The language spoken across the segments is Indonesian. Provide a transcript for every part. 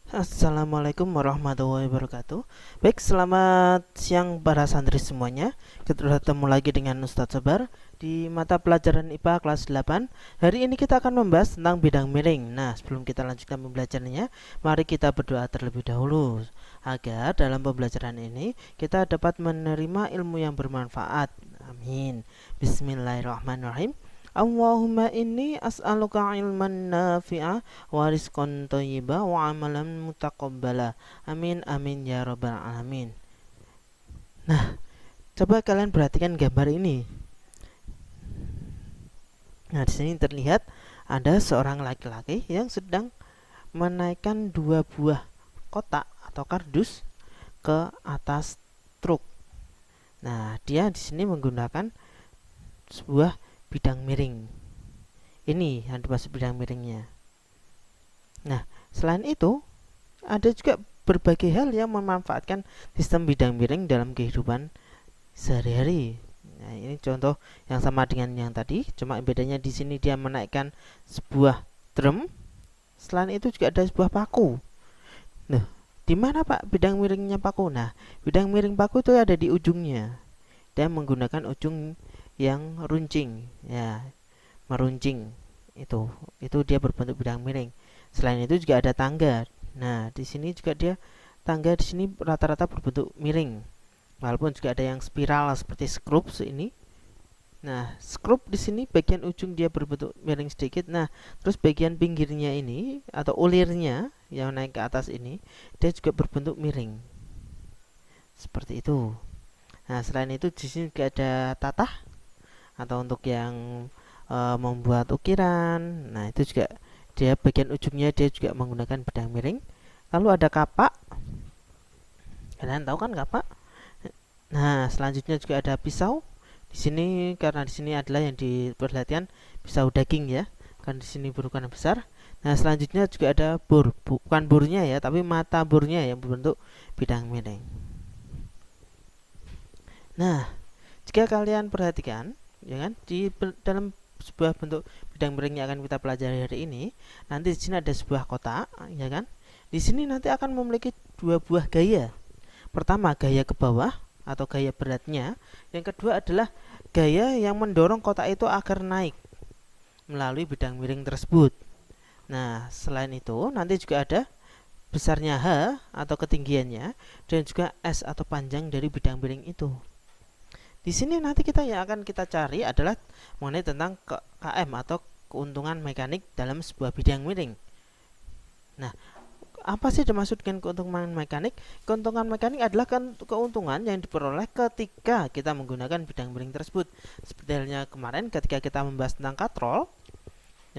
Assalamualaikum warahmatullahi wabarakatuh. Baik, selamat siang para santri semuanya. Kita bertemu lagi dengan Ustadz Sabar di mata pelajaran IPA kelas 8. Hari ini kita akan membahas tentang bidang miring. Nah, sebelum kita lanjutkan pembelajarannya, mari kita berdoa terlebih dahulu agar dalam pembelajaran ini kita dapat menerima ilmu yang bermanfaat. Amin. Bismillahirrahmanirrahim. Allahumma inni as'aluka ilman nafi'a wa rizqan thayyiba wa amalan mutaqabbala. Amin amin ya rabbal alamin. Nah, coba kalian perhatikan gambar ini. Nah, di sini terlihat ada seorang laki-laki yang sedang menaikkan dua buah kotak atau kardus ke atas truk. Nah, dia di sini menggunakan sebuah bidang miring. Ini yang dimaksud bidang miringnya. Nah, selain itu ada juga berbagai hal yang memanfaatkan sistem bidang miring dalam kehidupan sehari-hari. Nah, ini contoh yang sama dengan yang tadi, cuma bedanya di sini dia menaikkan sebuah drum. Selain itu juga ada sebuah paku. Nah, di mana Pak bidang miringnya paku? Nah, bidang miring paku itu ada di ujungnya. Dia menggunakan ujung yang runcing, ya, meruncing. Itu dia berbentuk bidang miring. Selain itu juga ada tangga. Nah, di sini juga dia tangga di sini rata-rata berbentuk miring. Walaupun juga ada yang spiral seperti skrup ini. Nah, skrup di sini bagian ujung dia berbentuk miring sedikit. Nah, terus bagian pinggirnya ini atau ulirnya yang naik ke atas ini dia juga berbentuk miring. Seperti itu. Nah, selain itu di sini juga ada tatah atau untuk yang membuat ukiran. Nah, itu juga dia bagian ujungnya dia juga menggunakan benang miring. Lalu ada kapak. Kalian tahu kan kapak? Nah, selanjutnya juga ada pisau. Di sini karena di sini adalah yang diperlihatkan pisau daging ya. Kan di sini berukuran besar. Nah, selanjutnya juga ada bor. Bukan bornya ya, tapi mata bornya yang berbentuk bidang miring. Nah, jika kalian perhatikan, ya kan, dalam sebuah bentuk bidang miring yang akan kita pelajari hari ini, nanti di sini ada sebuah kotak, ya kan? Di sini nanti akan memiliki dua buah gaya. Pertama, gaya ke bawah atau gaya beratnya. Yang kedua adalah gaya yang mendorong kotak itu agar naik melalui bidang miring tersebut. Nah, selain itu nanti juga ada besarnya H atau ketinggiannya dan juga S atau panjang dari bidang miring itu. Di sini nanti kita yang akan kita cari adalah mengenai tentang KM atau keuntungan mekanik dalam sebuah bidang miring. Nah, apa sih dimaksud dengan keuntungan mekanik? Keuntungan mekanik adalah keuntungan yang diperoleh ketika kita menggunakan bidang miring tersebut. Seperti halnya kemarin ketika kita membahas tentang katrol,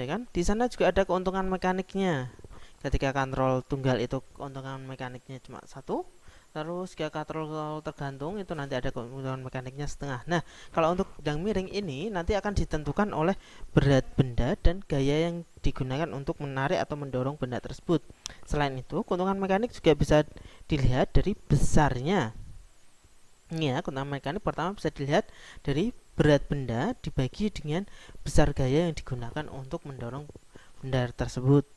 ya kan? Di sana juga ada keuntungan mekaniknya. Ketika katrol tunggal itu keuntungan mekaniknya cuma satu, terus jika katrol tergantung itu nanti ada keuntungan mekaniknya setengah. Nah, kalau untuk bidang miring ini nanti akan ditentukan oleh berat benda dan gaya yang digunakan untuk menarik atau mendorong benda tersebut. Selain itu, keuntungan mekanik juga bisa dilihat dari besarnya. Ini ya, keuntungan mekanik pertama bisa dilihat dari berat benda dibagi dengan besar gaya yang digunakan untuk mendorong benda tersebut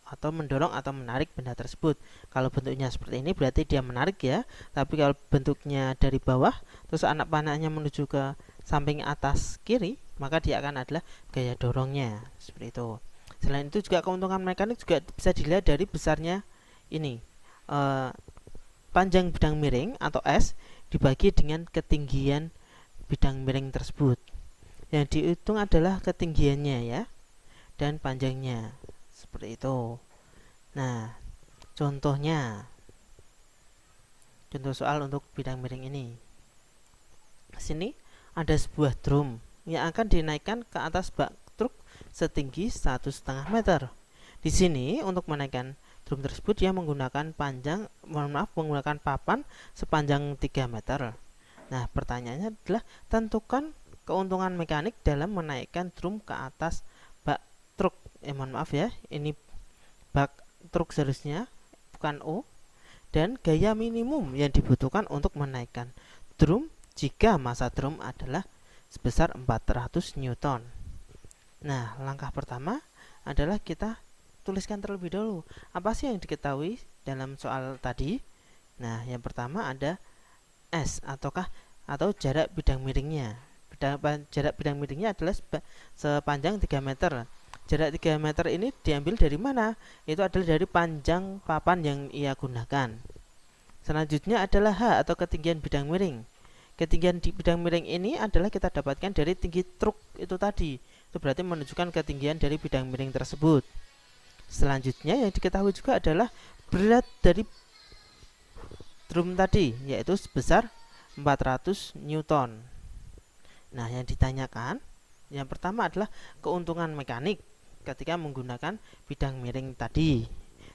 atau mendorong atau menarik benda tersebut. Kalau bentuknya seperti ini berarti dia menarik ya. Tapi kalau bentuknya dari bawah terus anak panahnya menuju ke samping atas kiri, maka dia akan adalah gaya dorongnya. Seperti itu. Selain itu juga keuntungan mekanik juga bisa dilihat dari besarnya ini. Panjang bidang miring atau S dibagi dengan ketinggian bidang miring tersebut. Yang dihitung adalah ketinggiannya ya dan panjangnya. Seperti itu. Nah, contohnya, contoh soal untuk bidang miring ini. Sini ada sebuah drum yang akan dinaikkan ke atas bak truk setinggi 1,5 meter. Di sini untuk menaikkan drum tersebut dia menggunakan menggunakan papan sepanjang 3 meter. Nah, pertanyaannya adalah tentukan keuntungan mekanik dalam menaikkan drum ke atas bak truk. Mohon maaf ya, ini bak truk seharusnya bukan O. Dan gaya minimum yang dibutuhkan untuk menaikkan drum jika massa drum adalah sebesar 400 Newton. Nah, langkah pertama adalah kita tuliskan terlebih dahulu apa sih yang diketahui dalam soal tadi. Nah, yang pertama ada S atau jarak bidang miringnya. Jarak bidang miringnya adalah sepanjang 3 meter. Jarak 3 meter ini diambil dari mana? Itu adalah dari panjang papan yang ia gunakan. Selanjutnya adalah H atau ketinggian bidang miring. Ketinggian di bidang miring ini adalah kita dapatkan dari tinggi truk itu tadi. Itu berarti menunjukkan ketinggian dari bidang miring tersebut. Selanjutnya yang diketahui juga adalah berat dari drum tadi, yaitu sebesar 400 Newton. Nah, yang ditanyakan yang pertama adalah keuntungan mekanik ketika menggunakan bidang miring tadi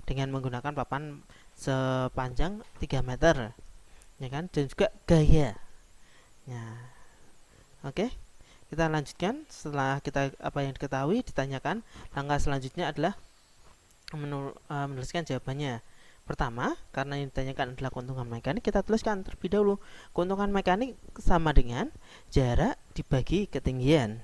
dengan menggunakan papan sepanjang 3 meter, ya kan? Dan juga gaya. Nah, oke. Kita lanjutkan. Setelah kita apa yang diketahui ditanyakan, langkah selanjutnya adalah menuliskan jawabannya. Pertama, karena yang ditanyakan adalah keuntungan mekanik, kita tuliskan terlebih dahulu. Keuntungan mekanik sama dengan jarak dibagi ketinggian.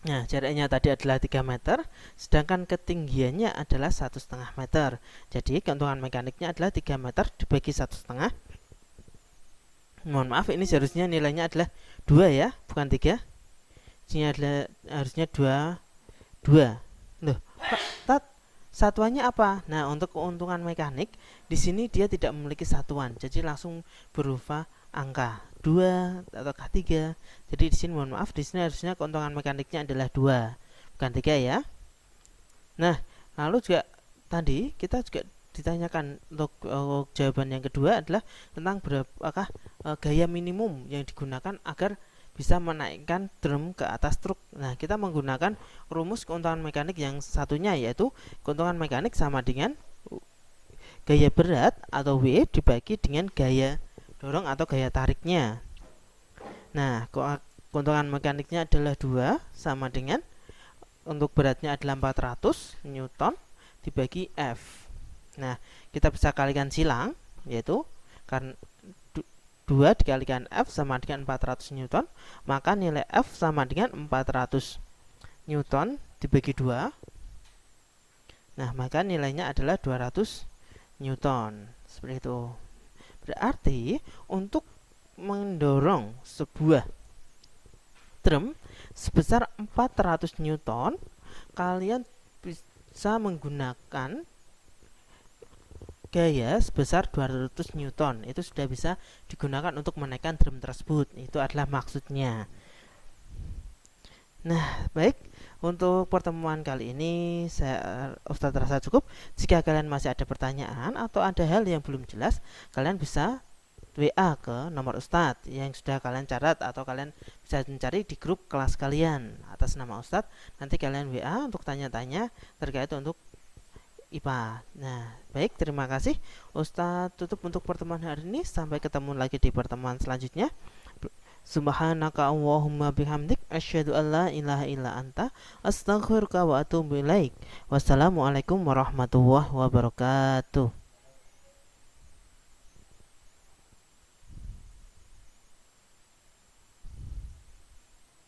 Nah, jaraknya tadi adalah 3 meter, sedangkan ketinggiannya adalah 1,5 meter. Jadi, keuntungan mekaniknya adalah 3 meter dibagi 1,5. Mohon maaf, ini seharusnya nilainya adalah 2 ya, bukan 3. Ini adalah harusnya 2. Loh, Tat, satuannya apa? Nah, untuk keuntungan mekanik di sini dia tidak memiliki satuan, jadi langsung berupa angka 2 atau 3. Jadi di sini mohon maaf, di sini harusnya keuntungan mekaniknya adalah 2, bukan 3 ya. Nah, lalu juga tadi kita juga ditanyakan untuk jawaban yang kedua adalah tentang berapakah gaya minimum yang digunakan agar bisa menaikkan drum ke atas truk. Nah, kita menggunakan rumus keuntungan mekanik yang satunya, yaitu keuntungan mekanik sama dengan gaya berat atau W dibagi dengan gaya dorong atau gaya tariknya. Nah, keuntungan mekaniknya adalah 2 sama dengan untuk beratnya adalah 400 Newton dibagi F. Nah, kita bisa kalikan silang, yaitu karena 2 dikalikan F sama dengan 400 Newton, maka nilai F sama dengan 400 Newton dibagi 2. Nah, maka nilainya adalah 200 Newton. Seperti itu. Berarti untuk mendorong sebuah drum sebesar 400 Newton, kalian bisa menggunakan gaya sebesar 200 Newton. Itu sudah bisa digunakan untuk menaikkan drum tersebut. Itu adalah maksudnya. Nah, baik. Untuk pertemuan kali ini Ustadz rasa cukup. Jika kalian masih ada pertanyaan atau ada hal yang belum jelas, kalian bisa WA ke nomor Ustadz yang sudah kalian catat, atau kalian bisa mencari di grup kelas kalian atas nama Ustadz. Nanti kalian WA untuk tanya-tanya terkait untuk IPA. Nah, baik, terima kasih. Ustadz tutup untuk pertemuan hari ini. Sampai ketemu lagi di pertemuan selanjutnya. Subhanaka Allahumma bihamdik, asyhadu an la ilaha illa anta, astaghfiruka wa atubu ilaik. Wassalamualaikum warahmatullahi wabarakatuh.